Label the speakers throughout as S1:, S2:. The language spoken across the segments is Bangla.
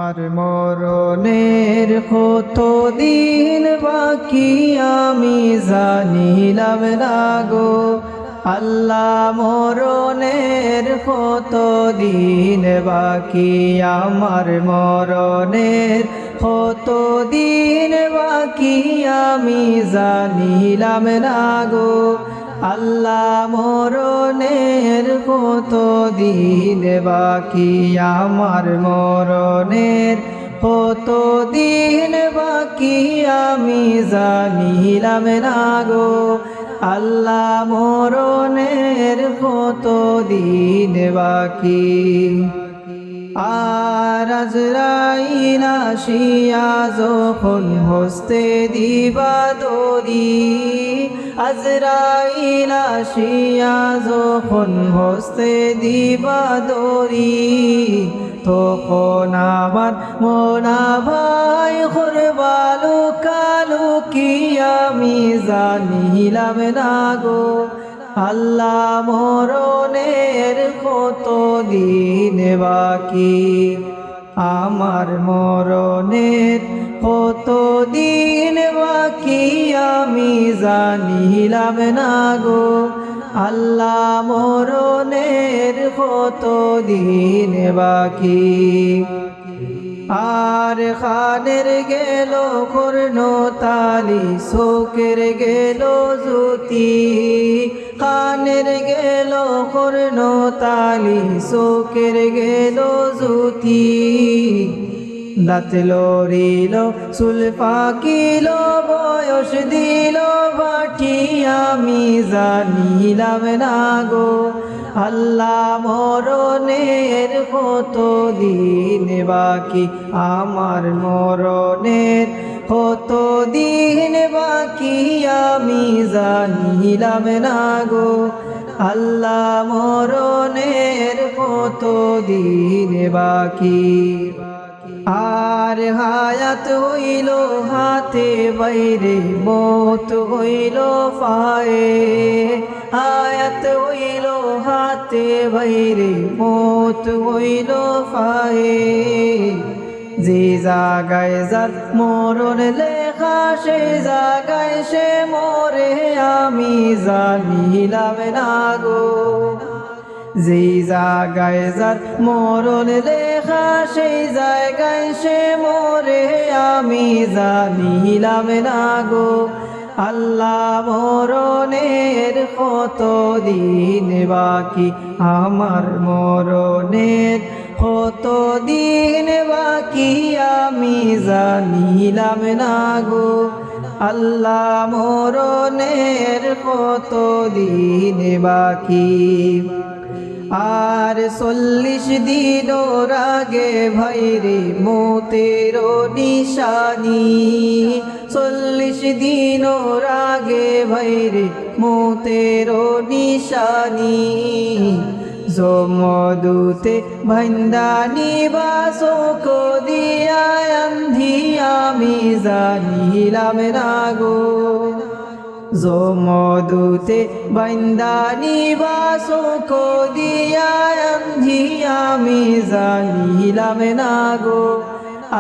S1: আমার মরণের কত দিন বাকি আমি জানিলাম না গো আল্লাহ মরণের কত দিন বাকি আমার মরণের কত দিন বাকি আমি জানিলাম না গো আল্লাহ মরণের কত দিন বাকি আমার মরণের কত দিন বাকি আমি জানিলাম না গো আল্লাহ মরণের কত দিন বাকি আর আজরাইল আসিয়া যখন হস্তে দিবা দড়ি আজরাইল আসিয়া যখন হস্তে দিবা দড়ি তখন আমার মোনা ভাই করবালু কালু কি আমি জানিলাম না গো আল্লাহ মরণের কত দিন বাকি আমার মরণের কত দিন বাকি আমি জানিলাম না গো আল্লাহ মরণের কত দিন বাকি আর খানের গেল কর্ণ তালি শোকের গেল জ্যোতি খানের গেল কর্ণ তালি শোকের গেল জ্যোতি দাঁত লড়িল চুল পাকিল বয়স দিল বাটি আমি জানিলাম না গো আল্লাহ মরণের কত দিন বাকি আমার মরণের কত দিন বাকি আমি জানিলাম না গো আল্লাহ মরণের কত দিন বাকি আর হায়াত হইল হাতে বাইরে মত হইল পায়ে হায়াত হইল হাতে বাইরে মত হইল পায়ে যে জাগায় যার মরণ লেখা সে জাগায় সে মরে আমি জানিলাম না গো যে জাগায় যার মরণ লেখা সেই জায়গায় সে মরে আমি জানিলাম না গো আল্লাহ মরণের কত দিন বাকি আমার মরণের কত দিন বাকি আমি জানিলাম না গো আল্লাহ মরণের কত দিন বাকি আর 40 দিন আগে ভাইরে মতের নিশানি 40 দিন আগে ভাইরে মতের নিশানি জমদুতে ভন্দানি বাসক দিয়া অন্ধি আমি জানিলাম না গো জমদুতে বন্দানি বাসক দিয়া অন্ধি আমি জানিলাম না গো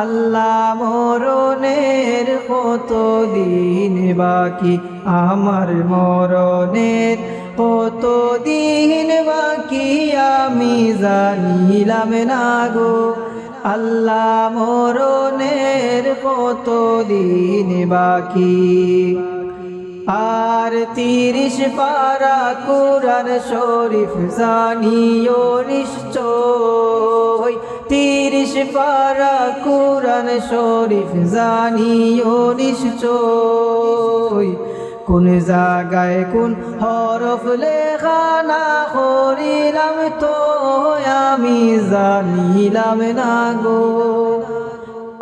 S1: আল্লাহ মরণের কত দিন বাকি আমার মরণের কত দিন বাকি আমি জানিলাম না গো আল্লাহ মরণের কত দিন বাকি আর 30 পারা কুরআন শরীফ জানিও নিশ্চয় 30 পারা কুরআন শরীফ জানিও নিশ্চয় কোন জায়গায় কোন হরফ লেখা না করিলাম তো আমি জানিলাম না গো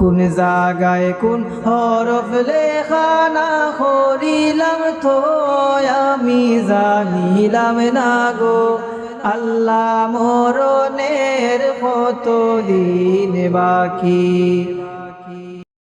S1: কোন জায়গায় কোন হরফ লেখা না করিলাম তো আমি জানিলাম না গো আল্লাহ মরণের কত দিন বাকি